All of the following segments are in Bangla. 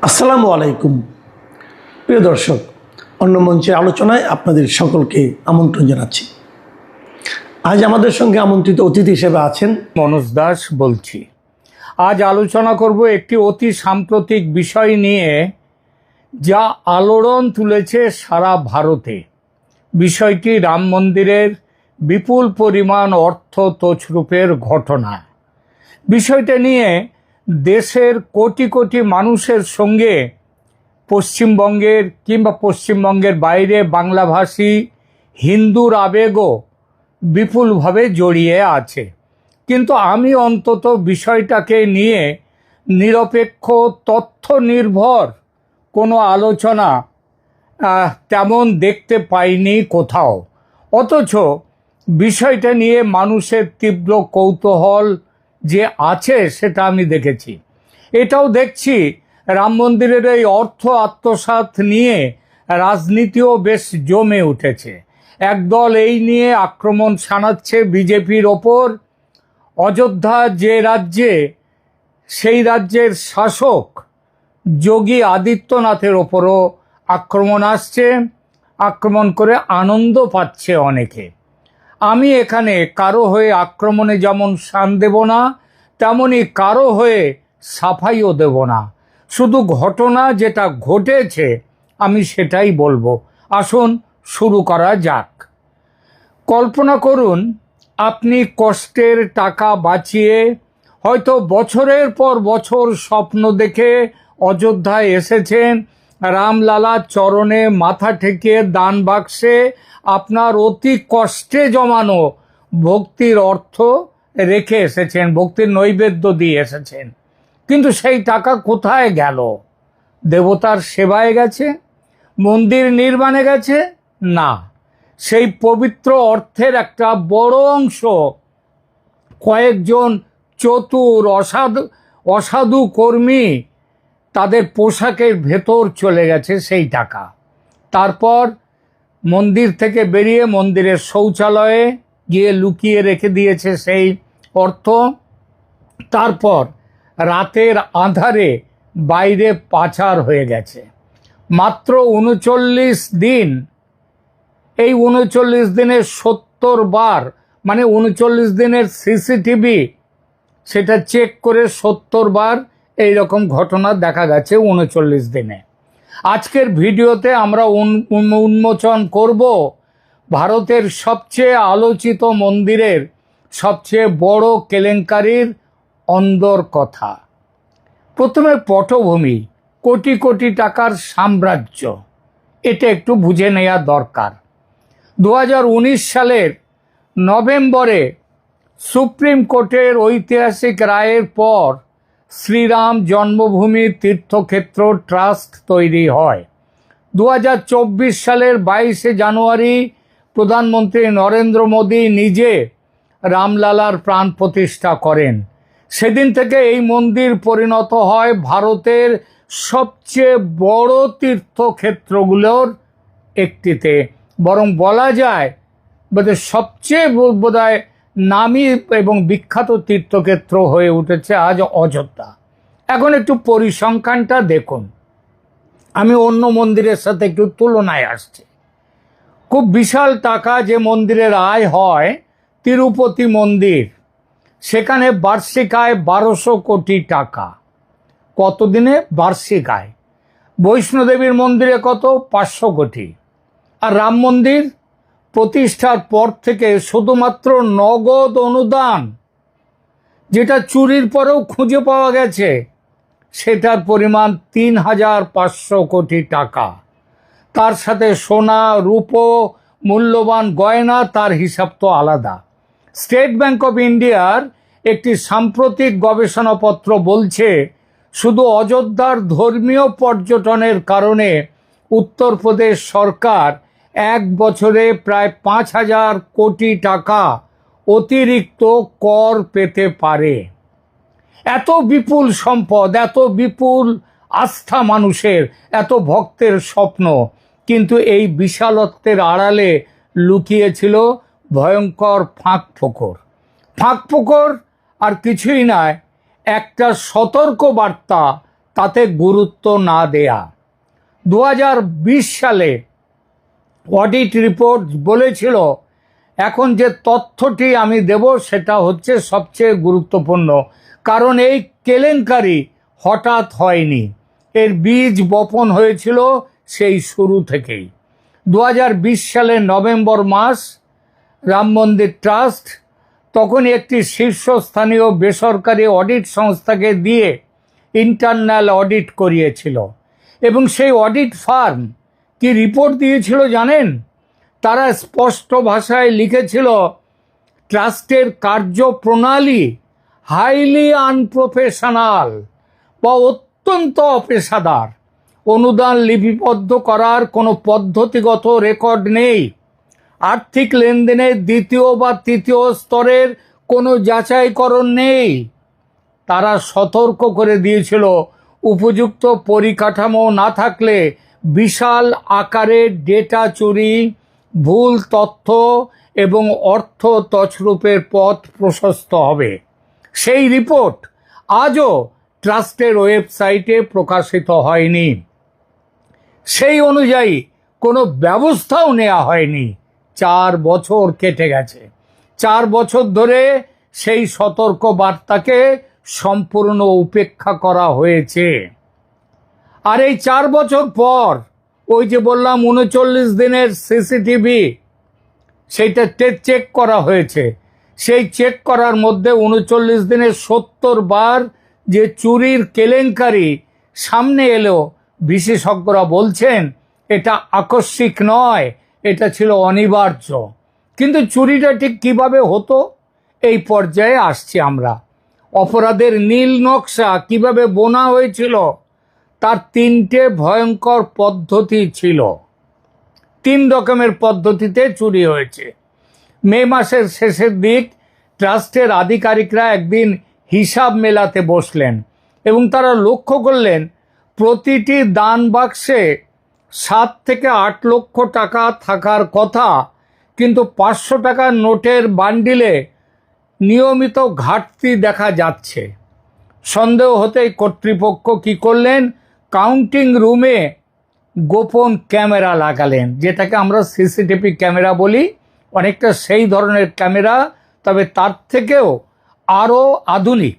আসসালামু আলাইকুম প্রিয় দর্শক, অন্য মঞ্চের আলোচনায় আপনাদের সকলকে আমন্ত্রণ জানাচ্ছি। আজ আমাদের সঙ্গে আমন্ত্রিত অতিথি হিসেবে আছেন মনোজ দাস বলছি। আজ আলোচনা করব একটি অতি সাম্প্রতিক বিষয় নিয়ে, যা আলোড়ন তুলেছে সারা ভারতে। বিষয়টি রাম মন্দিরের বিপুল পরিমাণ অর্থ তছরূপের ঘটনা। বিষয়টা নিয়ে দেশের কোটি কোটি মানুষের সঙ্গে পশ্চিমবঙ্গের কিংবা পশ্চিমবঙ্গের বাইরে বাংলাভাষী হিন্দুর আবেগও বিপুলভাবে জড়িয়ে আছে। কিন্তু আমি অন্তত বিষয়টাকে নিয়ে নিরপেক্ষ তথ্য নির্ভর কোনো আলোচনা তেমন দেখতে পাইনি কোথাও। অথচ বিষয়টা নিয়ে মানুষের তীব্র কৌতূহল যে আছে সেটা আমি দেখেছি। এটাও দেখছি রাম মন্দিরের এই অর্থ আত্মসাৎ নিয়ে রাজনীতিও বেশ জমে উঠেছে। একদল এই নিয়ে আক্রমণ শানাচ্ছে বিজেপির ওপর। অযোধ্যা যে রাজ্যে, সেই রাজ্যের শাসক যোগী আদিত্যনাথের ওপরও আক্রমণ আসছে। আক্রমণ করে আনন্দ পাচ্ছে অনেকে। আমি এখানে কারো হয়ে আক্রমণে যেমন শান দেব না, তেমনি কারো হয়ে সাফাইও দেব না। শুধু ঘটনা যেটা ঘটেছে আমি সেটাই বলবো। আসুন শুরু করা যাক। কল্পনা করুন, আপনি কষ্টের টাকা বাঁচিয়ে হয়তো বছরের পর বছর স্বপ্ন দেখে অযোধ্যায় এসেছেন। রামলালার চরণে মাথা ঠেকিয়ে দান বাক্সে আপনার অতি কষ্টে জমানো ভক্তির অর্থ রেখে এসেছেন, ভক্তির নৈবেদ্য দিয়ে এসেছেন। কিন্তু সেই টাকা কোথায় গেল? দেবতার সেবায় গেছে? মন্দির নির্মাণে গেছে? না, সেই পবিত্র অর্থের একটা বড় অংশ কয়েকজন চতুর অসাধু কর্মী তাদের পোশাকের ভেতর চলে গেছে সেই টাকা। তারপর মন্দির থেকে বেরিয়ে মন্দিরের শৌচালয়ে গিয়ে লুকিয়ে রেখে দিয়েছে সেই অর্থ। তারপর রাতের আঁধারে বাইরে পাচার হয়ে গেছে। মাত্র ৩৯ দিন। এই ৩৯ দিনের ৭০ বার, মানে ৩৯ দিনের সিসিটিভি সেটা চেক করে ৭০ বার এইরকম ঘটনা দেখা গেছে ৩৯ দিনে। আজকের ভিডিওতে আমরা উন্মোচন করব ভারতের সবচেয়ে আলোচিত মন্দিরের সবচেয়ে বড় কেলেঙ্কারির অন্দর কথা। প্রথমে পটভূমি, কোটি কোটি টাকার সাম্রাজ্য, এটা একটু বুঝে নেওয়া দরকার। ২০১৯ সালের নভেম্বরে সুপ্রিম কোর্টের ঐতিহাসিক রায়ের পর শ্রীরাম জন্মভূমি তীর্থক্ষেত্র ট্রাস্ট তৈরি হয়। ২০২৪ সালের ২২শে জানুয়ারি প্রধানমন্ত্রী নরেন্দ্র মোদী নিজে রামলালার প্রাণ প্রতিষ্ঠা করেন। সেদিন থেকে এই মন্দির পরিণত হয় ভারতের সবচেয়ে বড় তীর্থক্ষেত্রগুলোর একটিতে। বরং বলা যায় বোধহয় সবচেয়ে বোধহয় নামী এবং বিখ্যাত তীর্থক্ষেত্র হয়ে উঠেছে আজ অযোধ্যা। এখন একটু পরিসংখ্যানটা দেখুন। আমি অন্য মন্দিরের সাথে একটু তুলনায় আসছি। খুব বিশাল টাকা যে মন্দিরের আয় হয়, তিরুপতি মন্দির, সেখানে বার্ষিক আয় ১২০০ কোটি টাকা। কতদিনে? বার্ষিক আয়। বৈষ্ণোদেবীর মন্দিরে কত? ৫০০ কোটি। আর রাম মন্দির প্রতিষ্ঠার পর থেকে শুধুমাত্র নগদ অনুদান, যেটা চুরির পরেও খুঁজে পাওয়া গেছে, সেটার পরিমাণ ৩৫০০ কোটি টাকা। তার সাথে সোনা, রূপো, মূল্যবান গয়না, তার হিসাব তো আলাদা। স্টেট ব্যাংক অফ ইন্ডিয়ার একটি সাম্প্রতিক গবেষণাপত্র বলছে, শুধু অযোধ্যার ধর্মীয় পর্যটনের কারণে উত্তরপ্রদেশ সরকার এক বছরে প্রায় ৫,০০০ কোটি টাকা অতিরিক্ত কর পেতে পারে। এত বিপুল সম্পদ, এত বিপুল আস্থা মানুষের, এত ভক্তের স্বপ্ন, কিন্তু এই বিশালত্বের আড়ালে লুকিয়েছিল ভয়ঙ্কর ফাঁকফোকর। ফাঁকফোকর আর কিছুই নয়, একটা সতর্ক বার্তা তাতে গুরুত্ব না দেয়া। 2020 সালে অডিট রিপোর্ট বলেছিল, এখন যে তথ্যটি আমি দেব সেটা হচ্ছে সবচেয়ে গুরুত্বপূর্ণ, কারণ এই কেলেঙ্কারি হঠাৎ হয়নি, এর বীজ বপন হয়েছিল সেই শুরু থেকেই। 2020 সালের নভেম্বর মাস রাম মন্দির ট্রাস্ট তখন একটি শীর্ষস্থানীয় বেসরকারি অডিট সংস্থাকে দিয়ে ইন্টারনাল অডিট করিয়েছিল, এবং সেই অডিট ফার্ম কি রিপোর্ট দিয়েছিল জানেন? তারা স্পষ্ট ভাষায় লিখেছিল, ট্রাস্টের কার্যপ্রণালী হাইলি আনপ্রফেশনাল বা অত্যন্ত অপেশাদার। অনুদান লিপিবদ্ধ করার কোনো পদ্ধতিগত রেকর্ড নেই। আর্থিক লেনদেনের দ্বিতীয় বা তৃতীয় স্তরের কোনো যাচাইকরণ নেই। তারা সতর্ক করে দিয়েছিল, উপযুক্ত পরিকাঠামো না থাকলে বিশাল আকারের ডেটা চুরি, ভুল তথ্য এবং অর্থ তছরূপের পথ প্রশস্ত হবে। সেই রিপোর্ট আজও ট্রাস্টের ওয়েবসাইটে প্রকাশিত হয়নি। সেই অনুযায়ী কোনো ব্যবস্থাও নেওয়া হয়নি। 4 বছর কেটে গেছে। 4 বছর ধরে সেই সতর্ক বার্তাকে সম্পূর্ণ উপেক্ষা করা হয়েছে। আর এই 4 বছর পর ওই যে বললাম 39 দিনের সিসিটিভি, সেইটা চেক করা হয়েছে। সেই চেক করার মধ্যে 39 দিনে 70 বার যে চুরির কেলেঙ্কারি সামনে এলো, বিশেষজ্ঞরা বলছেন এটা আকস্মিক নয়, এটা ছিল অনিবার্য। কিন্তু চুরিটা ঠিক কিভাবে হতো, এই পর্যায়ে আসছি আমরা। অপরাধের নীল নকশা কিভাবে বোনা হয়েছিল, তার 3টে ভয়ঙ্কর পদ্ধতি ছিল। 3 রকমের পদ্ধতিতে চুরি হয়েছে। মে মাসের শেষের দিক ট্রাস্টের আধিকারিকরা একদিন হিসাব মেলাতে বসলেন এবং তারা লক্ষ্য করলেন প্রতিটি দান বাক্সে 7 থেকে 8 লক্ষ টাকা থাকার কথা, কিন্তু 500 টাকার নোটের বান্ডিলে নিয়মিত ঘাটতি দেখা যাচ্ছে। সন্দেহ হতেই কর্তৃপক্ষ কি করলেন, কাউন্টিং রুমে গোপন ক্যামেরা লাগালেন, যেটাকে আমরা সিসিটিভি ক্যামেরা বলি। অনেকটা সেই ধরনের ক্যামেরা, তবে তার থেকেও আরও আধুনিক।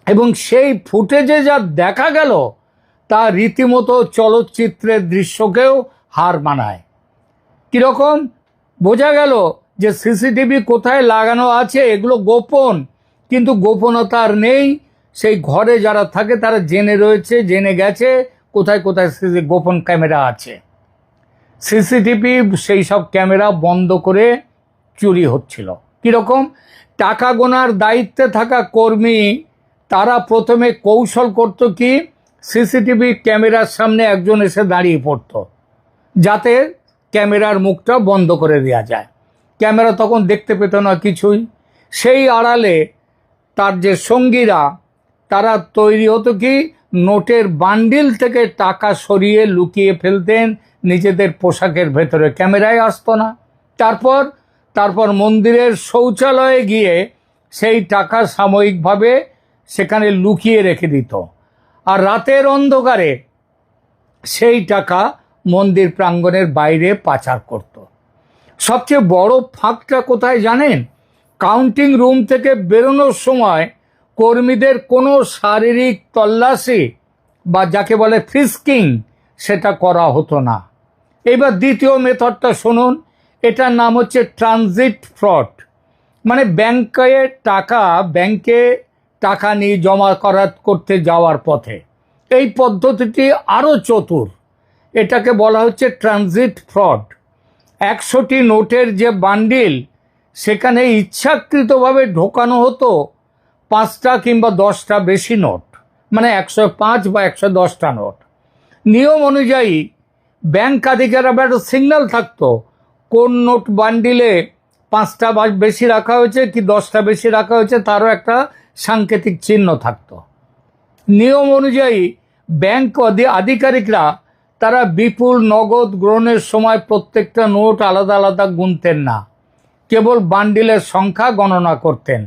এবং সেই ফুটেজে যা দেখা গেল তা রীতিমতো চলচ্চিত্রের দৃশ্যকেও হার মানায়। কীরকম? বোঝা গেল যে সিসিটিভি কোথায় লাগানো আছে এগুলো গোপন, কিন্তু গোপনতা আর নেই। সেই ঘরে যারা থাকে তারা জেনে গেছে কোথায় কোথায় গোপন ক্যামেরা আছে। সিসিটিভি সেই সব ক্যামেরা বন্ধ করে চুরি হচ্ছিল। কীরকম? টাকা গোনার দায়িত্বে থাকা কর্মী তারা প্রথমে কৌশল করত কি, সিসিটিভি ক্যামেরার সামনে একজন এসে দাঁড়িয়ে পড়ত যাতে ক্যামেরার মুখটা বন্ধ করে দেওয়া যায়। ক্যামেরা তখন দেখতে পেত না কিছুই। সেই আড়ালে তার যে সঙ্গীরা তারা তৈরি হতো কি, নোটের বান্ডিল থেকে টাকা সরিয়ে লুকিয়ে ফেলতেন নিজেদের পোশাকের ভেতরে, ক্যামেরায় আসতো না। তারপর মন্দিরের শৌচালয়ে গিয়ে সেই টাকা সাময়িকভাবে সেখানে লুকিয়ে রেখে দিত, আর রাতের অন্ধকারে সেই টাকা মন্দির প্রাঙ্গণের বাইরে পাচার করত। সবচেয়ে বড় ফাঁকটা কোথায় জানেন? কাউন্টিং রুম থেকে বেরোনোর সময় কর্মীদের কোনো শারীরিক তল্লাশি বা যাকে বলে ফ্রিস্কিং সেটা করা হতো না। এবার দ্বিতীয় মেথডটা শুনুন, এটার নাম হচ্ছে ট্রানজিট ফ্রড। মানে ব্যাংকে টাকা নিয়ে জমা করতে যাওয়ার পথে। এই পদ্ধতিটি আরও চতুর, এটাকে বলা হচ্ছে ট্রানজিট ফ্রড। 100টি নোটের যে বান্ডিল সেখানে ইচ্ছাকৃতভাবে ঢোকানো হতো 5টা কিংবা 10টা বেশি নোট, মানে 105 বা 110টা নোট। নিয়ম অনুযায়ী ব্যাংক আধিকারিকের একটা সিগন্যাল থাকতো কোন নোট বান্ডিলে 5টা বেশি রাখা হয়েছে কি 10টা বেশি রাখা হয়েছে, তারও একটা সাংকেতিক চিহ্ন থাকতো। নিয়ম অনুযায়ী ব্যাংক আধিকারিকরা তারা বিপুল নগদ গ্রহণের সময় প্রত্যেকটা নোট আলাদা আলাদা গুনতেন না, কেবল বান্ডিলের সংখ্যা গণনা করতেন।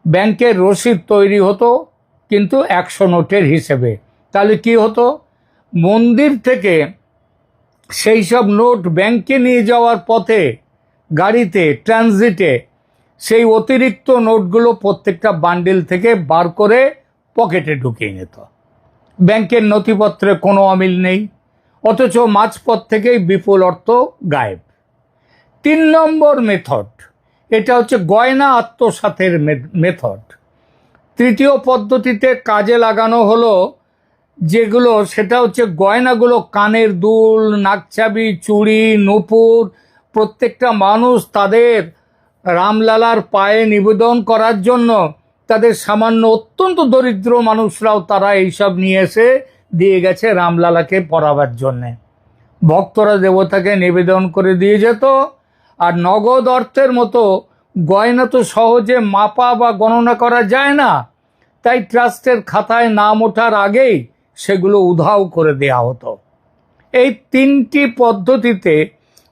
ব্যাংকের রসিদ তৈরি হতো কিন্তু 100 নোটের হিসেবে, তাহলে কি হতো, মন্দির থেকে সেই সব নোট ব্যাংকে নিয়ে যাওয়ার পথে গাড়িতে ট্রানজিটে সেই অতিরিক্ত নোটগুলো প্রত্যেকটা বান্ডিল থেকে বার করে পকেটে ঢুকিয়ে নিত। ব্যাংকের নথিপত্রে কোনো অমিল নেই, অথচ মাঝপথ থেকেই বিপুল অর্থ গায়েব। 3 নম্বর মেথড, এটা হচ্ছে গয়না আত্মসাতের মেথড। তৃতীয় পদ্ধতিতে কাজে লাগানো হলো যেগুলো, সেটা হচ্ছে গয়নাগুলো, কানের দুল, নাকছাবি, চুড়ি, নূপুর, প্রত্যেকটা মানুষ তাদের রামলালার পায়ে নিবেদন করার জন্য তাদের সামান্য অত্যন্ত দরিদ্র মানুষরাও তারা এইসব নিয়ে এসে দিয়ে গেছে রামলালাকে পরাবার জন্যে। ভক্তরা দেবতাকে নিবেদন করে দিয়ে যেত। আর নগদ অর্থের মতো গয়না তো সহজে মাপা বা গণনা করা যায় না, তাই ট্রাস্টের খাতায় নাম ওঠার আগেই সেগুলো উধাও করে দেয়া হতো। এই 3টি পদ্ধতিতে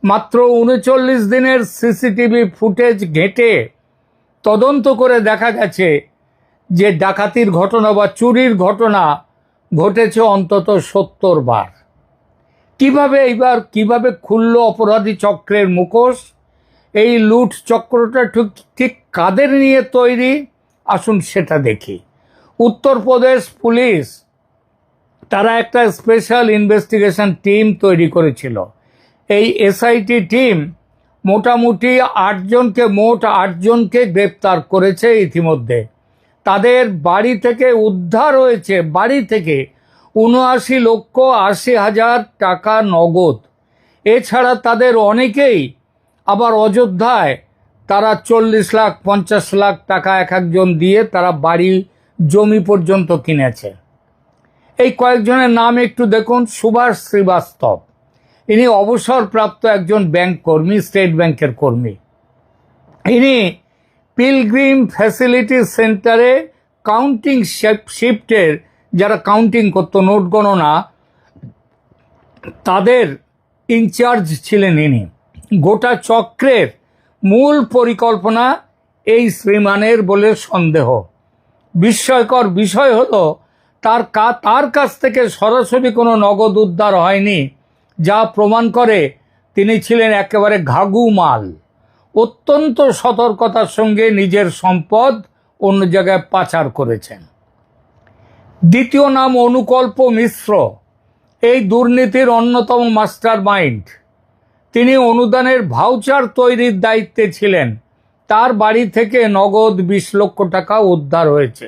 মাত্র 39 দিনের সিসিটিভি ফুটেজ ঘেঁটে তদন্ত করে দেখা গেছে যে ডাকাতির ঘটনা বা চুরির ঘটনা ঘটেছে অন্তত 70 বার। কিভাবে খুলল অপরাধী চক্রের মুখোশ? এই লুট চক্রটা ঠিক কাদের নিয়ে তৈরি, আসুন সেটা দেখি। উত্তরপ্রদেশ পুলিশ তারা একটা স্পেশাল ইনভেস্টিগেশন টিম তৈরি করেছিল। এই এসআইটি টিম মোটামুটি মোট 8জনকে গ্রেপ্তার করেছে ইতিমধ্যে। তাদের বাড়ি থেকে উদ্ধার হয়েছে 79,80,80,000 টাকা নগদ। এছাড়া তাদের অনেকেই আবার অযোধ্যায় তারা 40 লাখ 50 লাখ টাকা এক একজন দিয়ে তারা বাড়ি জমি পর্যন্ত কিনেছে। এই কয়েকজনের নাম একটু দেখুন। সুভাষ শ্রীবাস্তব, ইনি অবসরপ্রাপ্ত একজন ব্যাংক কর্মী, স্টেট ব্যাংকের কর্মী। ইনি পিলগ্রিম ফ্যাসিলিটি সেন্টারে কাউন্টিং শিফটের যারা কাউন্টিং করতো, নোট গণনা, তাদের ইনচার্জ ছিলেন ইনি। গোটা চক্রের মূল পরিকল্পনা এই শ্রীমানের বলে সন্দেহ। বিস্ময়কর বিষয় হলো তার কাছ থেকে সরাসরি কোনো নগদ উদ্ধার হয়নি, যা প্রমাণ করে তিনি ছিলেন একেবারে ঘাঘু মাল। অত্যন্ত সতর্কতার সঙ্গে নিজের সম্পদ অন্য জায়গায় পাচার করেছেন। দ্বিতীয় নাম অনুকল্প মিশ্র, এই দুর্নীতির অন্যতম মাস্টার মাইন্ড। তিনি অনুদানের ভাউচার তৈরির দায়িত্বে ছিলেন। তার বাড়ি থেকে নগদ 20 লক্ষ টাকা উদ্ধার হয়েছে।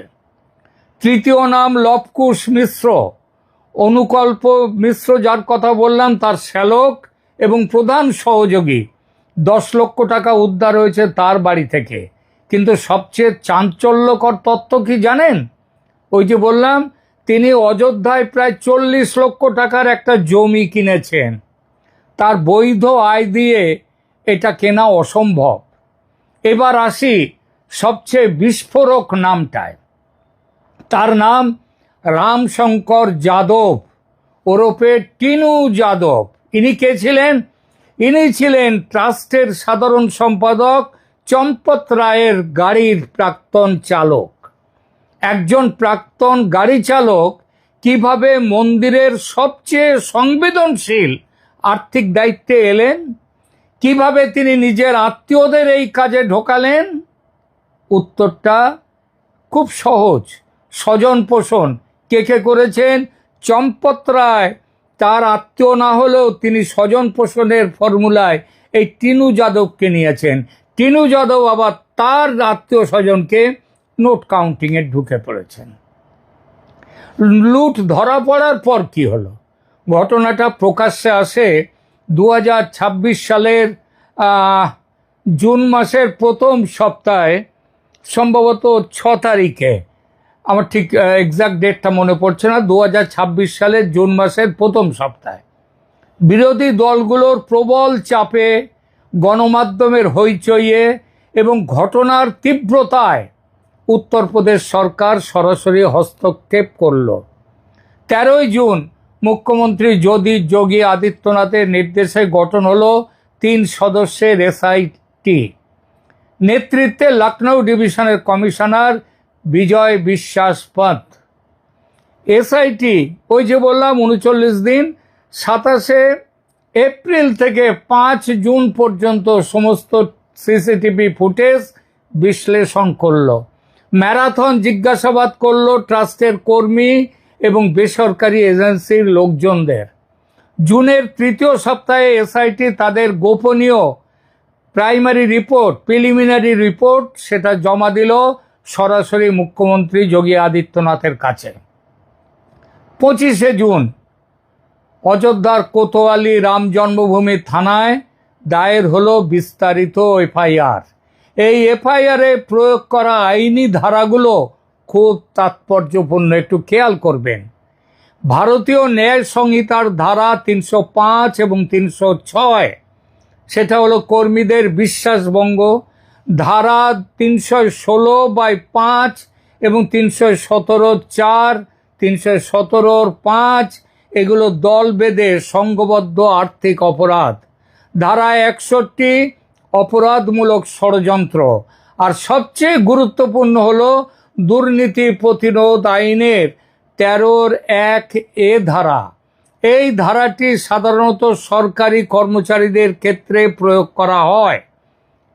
তৃতীয় নাম লবকুশ মিশ্র। অনুকল্প মিশ্র যার কথা বললাম তার শ্যালক এবং প্রধান সহযোগী, 10 লক্ষ টাকা উদ্ধার হয়েছে তার বাড়ি থেকে। কিন্তু সবচেয়ে চাঞ্চল্যকর তথ্য কি জানেন? ওই যে বললাম তিনি অযোধ্যায় প্রায় 40 লক্ষ টাকার একটা জমি কিনেছেন। তার বৈধ আয় দিয়ে এটা কেনা অসম্ভব। এবার আসি সবচেয়ে বিস্ফোরক নামটায়। তার নাম রামশঙ্কর যাদব ওরফে টিনু যাদব। ইনি কে ছিলেন? ইনি ছিলেন ট্রাস্টের সাধারণ সম্পাদক চম্পত রায়ের গাড়ির প্রাক্তন চালক। একজন প্রাক্তন গাড়ি চালক কিভাবে মন্দিরের সবচেয়ে সংবেদনশীল আর্থিক দায়িত্বে এলেন? কিভাবে তিনি নিজের আত্মীয়দের এই কাজে ঢোকালেন? উত্তরটা খুব সহজ। স্বজন পোষণ। কে করেছেন? চম্পত রায় তার আত্মীয় না হলেও তিনি স্বজন পোষণের ফর্মুলায় এই টিনু যাদবকে নিয়েছেন। টিনু যাদব আবার তার আত্মীয় স্বজনকে নোট কাউন্টিংয়ে ঢুকে পড়েছেন। লুট ধরা পড়ার পর কি হলো? ঘটনাটা প্রকাশ্যে আসে 2026 সালের জুন মাসের প্রথম সপ্তাহে, সম্ভবত 6 তারিখে, আমার ঠিক এক্সাক্ট ডেটটা মনে পড়ছে না, 2026 সালের জুন মাসের প্রথম সপ্তাহে বিরোধী দলগুলোর প্রবল চাপে, গণমাধ্যমের হইচইয়ে এবং ঘটনার তীব্রতায় উত্তরপ্রদেশ সরকার সরাসরি হস্তক্ষেপ করল। 13 জুন মুখ্যমন্ত্রী যোগী আদিত্যনাথের নির্দেশে গঠন হলো 3 সদস্যের এসআইটি নেতৃত্বে লখনৌ ডিভিশনের কমিশনার বিজয় বিশ্বাস পন্থ। এসআইটি ওই যে বললাম 39 দিন, 27শে এপ্রিল থেকে 5 জুন পর্যন্ত সমস্ত সিসিটিভি ফুটেজ বিশ্লেষণ করলো। ম্যারাথন জিজ্ঞাসাবাদ করলো ট্রাস্টের কর্মী এবং বেসরকারি এজেন্সির লোকজনদের। জুনের তৃতীয় সপ্তাহে এসআইটি তাদের গোপনীয় প্রাইমারি রিপোর্ট, প্রিলিমিনারি রিপোর্ট, সেটা জমা দিল সরাসরি মুখ্যমন্ত্রী যোগী আদিত্যনাথের কাছে। 25শে জুন অযোধ্যার কোতোয়ালি রাম জন্মভূমি থানায় দায়ের হলো বিস্তারিত এফআইআর। এই এফআইআরে প্রয়োগ করা আইনি ধারাগুলো খুব তাৎপর্যপূর্ণ, একটু খেয়াল করবেন। ভারতীয় ন্যায় সংহিতার ধারা 305 এবং 306, সেটা হলো কর্মীদের বিশ্বাসভঙ্গ। ধারা 316/5 এবং 317/4, 317/5 এগুলো দল বেঁধে সংঘবদ্ধ আর্থিক অপরাধ। ধারা 61 অপরাধমূলক ষড়যন্ত্র। আর সবচেয়ে গুরুত্বপূর্ণ হলো দুর্নীতি প্রতিরোধ আইনের 13(1)(a) ধারা। এই ধারাটি সাধারণত সরকারি কর্মচারীদের ক্ষেত্রে প্রয়োগ করা হয়।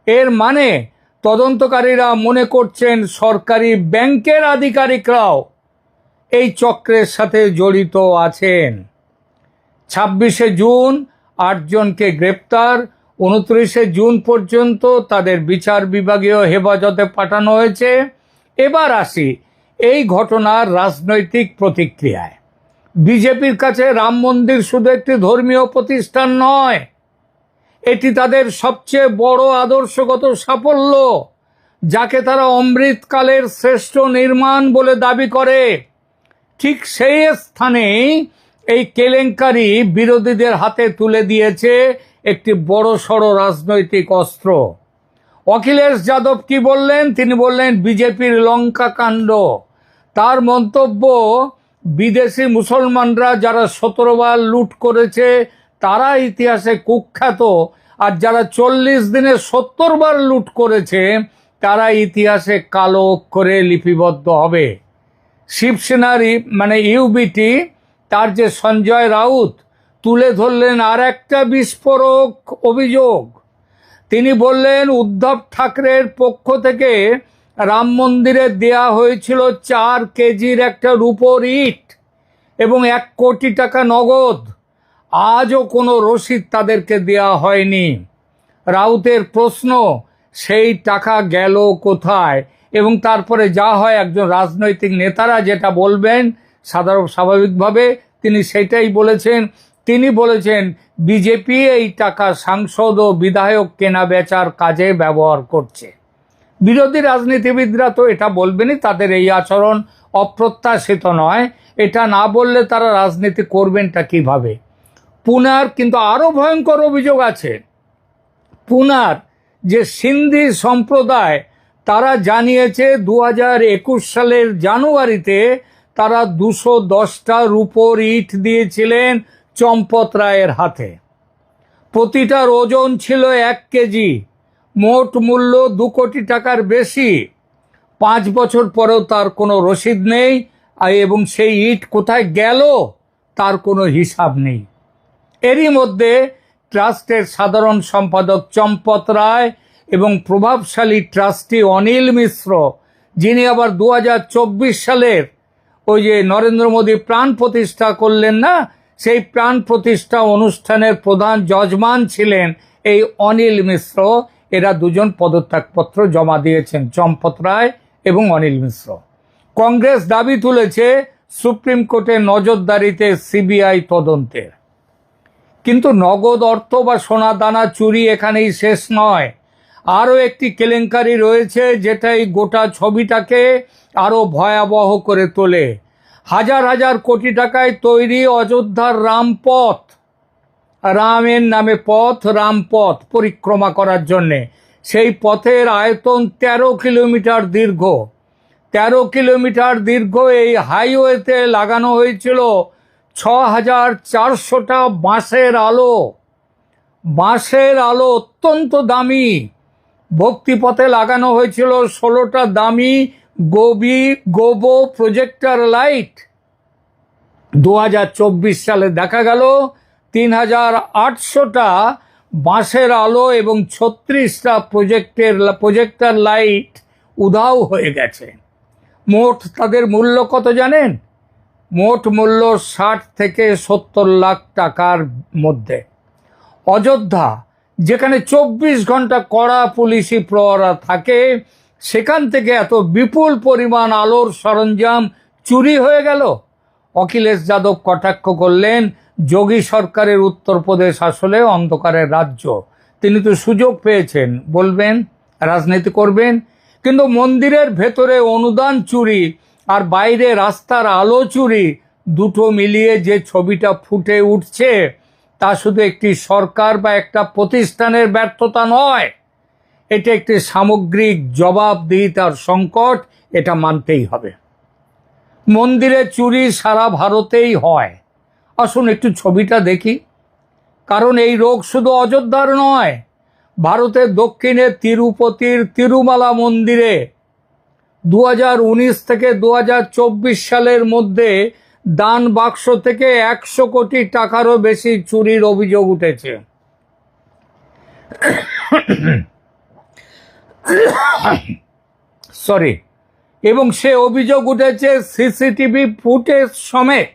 এর মানে তদন্তকারীরা মনে করছেন সরকারি ব্যাংকের আধিকারিকরাও এই চক্রের সাথে জড়িত আছেন। 26শে জুন 8 জনকে গ্রেপ্তার, 29শে জুন পর্যন্ত তাদের বিচার বিভাগীয় হেফাজতে পাঠানো হয়েছে। এবার আসি এই ঘটনার রাজনৈতিক প্রতিক্রিয়ায়। বিজেপির কাছে রাম মন্দির শুধু একটি ধর্মীয় প্রতিষ্ঠান নয়, এটি তাদের সবচেয়ে বড় আদর্শগত সাফল্য, যাকে তারা অমৃতকালের শ্রেষ্ঠ নির্মাণ বলে দাবি করে। ঠিক সেই স্থানেই এই কেলেঙ্কারি বিরোধীদের হাতে তুলে দিয়েছে একটি বড়সড় রাজনৈতিক অস্ত্র। অখিলেশ যাদব কি বললেন? তিনি বললেন বিজেপির লঙ্কা কাণ্ড। তার মন্তব্য, বিদেশি মুসলমানরা যারা 17 বার লুট করেছে তারা ইতিহাসে কুখ্যাত, আর যারা 40 দিনে 70 বার লুট করেছে তারা ইতিহাসে কালো অক্ষরে লিপিবদ্ধ হবে। শিবসেনার মানে ইউবিটি, তার যে সঞ্জয় রাউত, তুলে ধরলেন আর একটা বিস্ফোরক অভিযোগ। তিনি বললেন উদ্ধব ঠাকরের পক্ষ থেকে রাম মন্দিরে দেয়া হয়েছিল 4 কেজির একটা রূপোর ইট এবং 1 কোটি টাকা নগদ। আজও কোনো রসিদ তাদেরকে দেয়া হয়নি। রাউতের প্রশ্ন, সেই টাকা গেল কোথায়? এবং তারপরে যা হয়, একজন রাজনৈতিক নেতারা যেটা বলবেন স্বাভাবিকভাবে তিনি সেটাই বলেছেন। তিনি বলেছেন বিজেপি এই টাকা সাংসদ ও বিধায়ক কেনা বেচার কাজে ব্যবহার করছে। বিরোধী রাজনীতিবিদরা তো এটা বলবেনই, তাদের এই আচরণ অপ্রত্যাশিত নয়। এটা না বললে তারা রাজনীতি করবেনটা কিভাবে? পুনার কিন্তু আরো ভয়ঙ্কর অভিযোগ আছে। পুনার যে সিন্ধি সম্প্রদায়, তারা জানিয়েছে 2021 সালের জানুয়ারিতে তারা 210টা রূপোর ইট দিয়েছিলেন চম্পত রায়ের হাতে। প্রতিটার ওজন ছিল 1 কেজি, মোট মূল্য 2 কোটি টাকার বেশি। 5 বছর পরেও তার কোনো রসিদ নেই, এবং সেই ইট কোথায় গেল তার কোনো হিসাব নেই। এরই মধ্যে ট্রাস্টের সাধারণ সম্পাদক চম্পত রায় এবং প্রভাবশালী ট্রাস্টি অনিল মিশ্র, যিনি আবার 2024 সালের ওই যে নরেন্দ্র মোদী প্রাণ প্রতিষ্ঠা করলেন না, সেই প্রাণ প্রতিষ্ঠা অনুষ্ঠানের প্রধান যজমান ছিলেন এই অনিল মিশ্র, এরা দুজন পদত্যাগপত্র জমা দিয়েছেন, চম্পত রায় এবং অনিল মিশ্র। কংগ্রেস দাবি তুলেছে সুপ্রিম কোর্টের নজরদারিতে সিবিআই তদন্তের। কিন্তু নগদ অর্থ বা সোনা দানা চুরি এখানেই শেষ নয়। আরও একটি কেলেঙ্কারি রয়েছে, যেটা এই গোটা ছবিটাকে আরো ভয়াবহ করে তোলে। হাজার হাজার কোটি টাকায় তৈরি অযোধ্যার রামপথ, রামের নামে পথ, রামপথ পরিক্রমা করার জন্যে, সেই পথের আয়তন 13 কিলোমিটার দীর্ঘ। 13 কিলোমিটার দীর্ঘ এই হাইওয়েতে লাগানো হয়েছিল 6400টা বাঁশের আলো। বাঁশের আলো অত্যন্ত দামি। ভক্তিপথে লাগানো হয়েছিল 16টা দামি গোবো প্রজেক্টর লাইট। 2024 সালে দেখা গেল 3800টা বাঁশের আলো এবং 36টা প্রজেক্টর লাইট উধাও হয়ে গেছে। মোট তাদের মূল্য কত জানেন? মোট মূল্য 60 থেকে 70 লাখ টাকার মধ্যে। অযোধ্যা, যেখানে 24 ঘন্টা কড়া পুলিশি প্রহরা থাকে, সেখান থেকে এত বিপুল পরিমাণ আলোর সরঞ্জাম চুরি হয়ে গেল। অখিলেশ যাদব কটাক্ষ করলেন, যোগী সরকারের উত্তরপ্রদেশ আসলে অন্ধকারের রাজ্য। তিনি তো সুযোগ পেয়েছেন, বলবেন, রাজনীতি করবেন, কিন্তু মন্দিরের ভেতরে অনুদান চুরি আর বাইরে রাস্তার আলো চুরি, দুটো মিলিয়ে যে ছবিটা ফুটে উঠছে তা শুধু একটি সরকার বা একটা প্রতিষ্ঠানের ব্যর্থতা নয়, এটা একটি সামগ্রিক জবাবদিহিতার সংকট, এটা মানতেই হবে। মন্দিরে চুরি সারা ভারতেই হয়। আসুন একটু ছবিটা দেখি, কারণ এই রোগ শুধু অযোধ্যার নয়, ভারতের দক্ষিণে তিরুপতির তিরুমালা মন্দিরে 2019 থেকে 2024 সালের মধ্যে দান বাক্স থেকে 100 কোটি টাকারও বেশি চুরির অভিযোগ উঠেছে। সরি, এবং সে অভিযোগ উঠেছে সিসিটিভি ফুটেজ সমেত।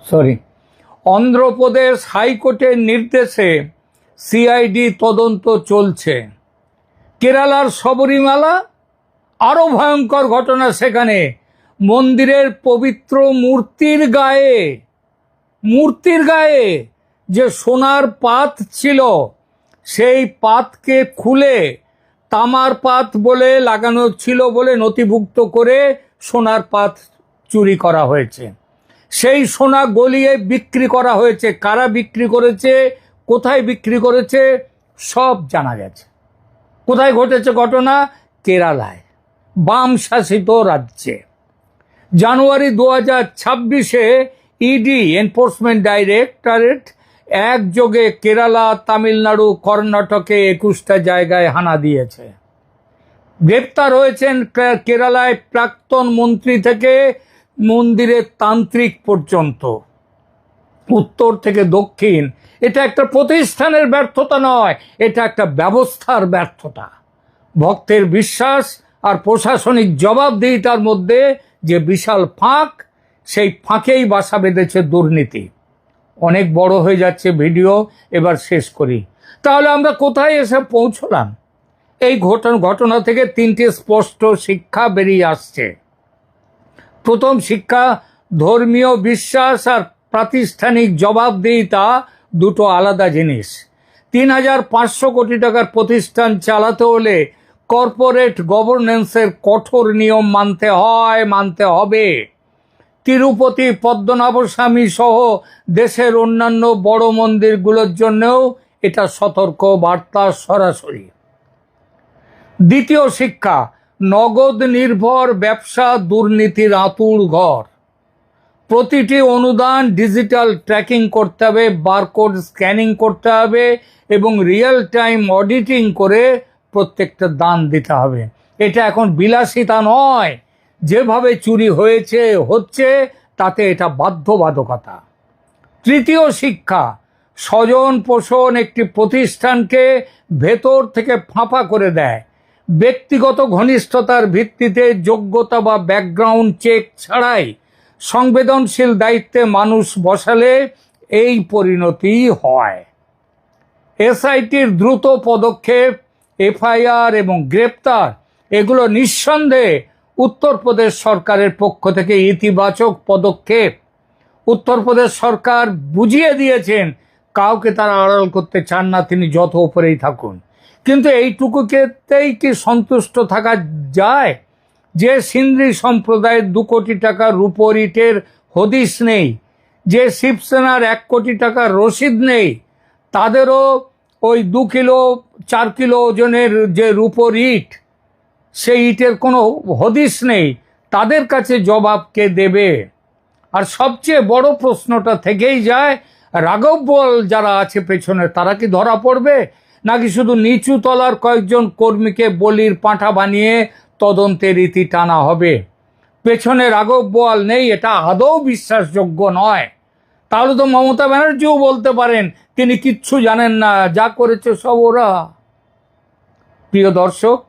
সরি, অন্ধ্রপ্রদেশ হাইকোর্টের নির্দেশে সিআইডি তদন্ত চলছে। কেরালার শবরীমালা, আরো ভয়ঙ্কর ঘটনা সেখানে। মন্দিরের পবিত্র মূর্তির গায়ে যে সোনার পাত ছিল, সেই পাতকে খুলে তামার পাত বলে লাগানো ছিল বলে নথিভুক্ত করে সোনার পাত চুরি করা হয়েছে। সেই সোনা গলিয়ে বিক্রি করা হয়েছে। কারা বিক্রি করেছে, কোথায় বিক্রি করেছে, সব জানা গেছে। কোথায় ঘটেছে ঘটনা? কেরালায়, বাম শাসিত রাজ্যে। জানুয়ারি 2026-এ ইডি, এনফোর্সমেন্ট ডাইরেক্টরেট, একযোগে কেরালা, তামিলনাড়ু, কর্ণাটকে 21টা জায়গায় হানা দিয়েছে। গ্রেপ্তার হয়েছেন কেরালায় প্রাক্তন মন্ত্রী থেকে মন্দিরের তান্ত্রিক পর্যন্ত, উত্তর থেকে দক্ষিণ। এটা একটা প্রতিষ্ঠানের ব্যর্থতা নয়, এটা একটা ব্যবস্থার ব্যর্থতা। ভক্তের বিশ্বাস আর প্রশাসনিক জবাবদিহিতার মধ্যে যে বিশাল ফাঁক, সেই ফাঁকেই বাসা বেঁধেছে দুর্নীতি। অনেক বড় হয়ে যাচ্ছে ভিডিও, এবার শেষ করি। তাহলে আমরা কোথায় এসে পৌঁছলাম? এই ঘটনা থেকে 3টি স্পষ্ট শিক্ষা বেরিয়ে আসছে। প্রথম শিক্ষা, ধর্মীয় বিশ্বাস আর প্রাতিষ্ঠানিক জবাবদিহিতা দুটো আলাদা জিনিস। 3500 কোটি টাকার প্রতিষ্ঠান চালাতে হলে কর্পোরেট গভর্নেন্সের কঠোর নিয়ম মানতে হবে। তিরুপতি, পদ্মনাভস্বামী সহ দেশের অন্যান্য বড় মন্দিরগুলোর জন্যও এটা সতর্ক বার্তা সরাসরি। দ্বিতীয় শিক্ষা, নগদ নির্ভর ব্যবসা দুর্নীতির আঁতুড় ঘর। প্রতিটি অনুদান ডিজিটাল ট্র্যাকিং করতে হবে, বারকোড স্ক্যানিং করতে হবে এবং রিয়েল টাইম অডিটিং করে প্রত্যেকটা দান দিতে হবে। এটা এখন বিলাসিতা নয়, যেভাবে চুরি হচ্ছে তাতে এটা বাধ্যবাধকতা। তৃতীয় শিক্ষা, স্বজন পোষণ একটি প্রতিষ্ঠানকে ভেতর থেকে ফাঁপা করে দেয়। ব্যক্তিগত ঘনিষ্ঠতার ভিত্তিতে যোগ্যতা বা ব্যাকগ্রাউন্ড চেক ছাড়াই সংবেদনশীল দায়িত্বে মানুষ বসালে এই পরিণতি হয়। এসআইটির দ্রুত পদক্ষেপ, এফআইআর এবং গ্রেপ্তার, এগুলো নিঃসন্দেহে উত্তরপ্রদেশ সরকারের পক্ষ থেকে ইতিবাচক পদক্ষেপ। উত্তরপ্রদেশ সরকার বুঝিয়ে দিয়েছেন কাউকে তারা আড়াল করতে চান না, তিনি যত উপরেই থাকুন। কিন্তু এইটুকুতেই কি সন্তুষ্ট থাকা যায়? যে সিন্ধি সম্প্রদায়ের 2 কোটি টাকার রূপোর ইটের হদিশ নেই, যে শিবসেনার 1 কোটি টাকার রসিদ নেই, তাদেরও ওই 2 কিলো 4 কিলো ওজনের যে রূপোর ইট, সেই ইটের কোনো হদিশ নেই, তাদের কাছে জবাব কে দেবে? আর সবচেয়ে বড় প্রশ্নটা থেকেই যায়, রাঘব বোয়াল যারা আছে পেছনে, তারা কি ধরা পড়বে, নাকি শুধু নিচু তলার কয়েকজন কর্মীকে বলির পাঁঠা বানিয়ে তদন্তের রীতি টানা হবে? পেছনে রাঘব বোয়াল নেই, এটা আদৌ বিশ্বাসযোগ্য নয়। তাহলে তো মমতা ব্যানার্জিও বলতে পারেন তিনি কিচ্ছু জানেন না, যা করেছে সব ওরা। প্রিয় দর্শক,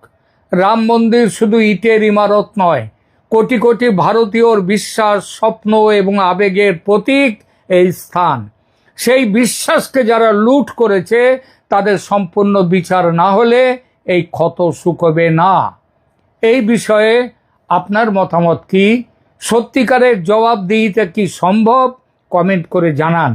রাম মন্দির শুধু ইটের ইমারত নয়, কোটি কোটি ভারতীয়র বিশ্বাস, স্বপ্ন এবং আবেগের প্রতীক এই স্থান। সেই বিশ্বাসকে যারা লুট করেছে তাদের সম্পূর্ণ বিচার না হলে এই ক্ষত শুকোবে না। এই বিষয়ে আপনার মতামত কি? সত্যিকারের জবাবদিহিতা কি সম্ভব? কমেন্ট করে জানান।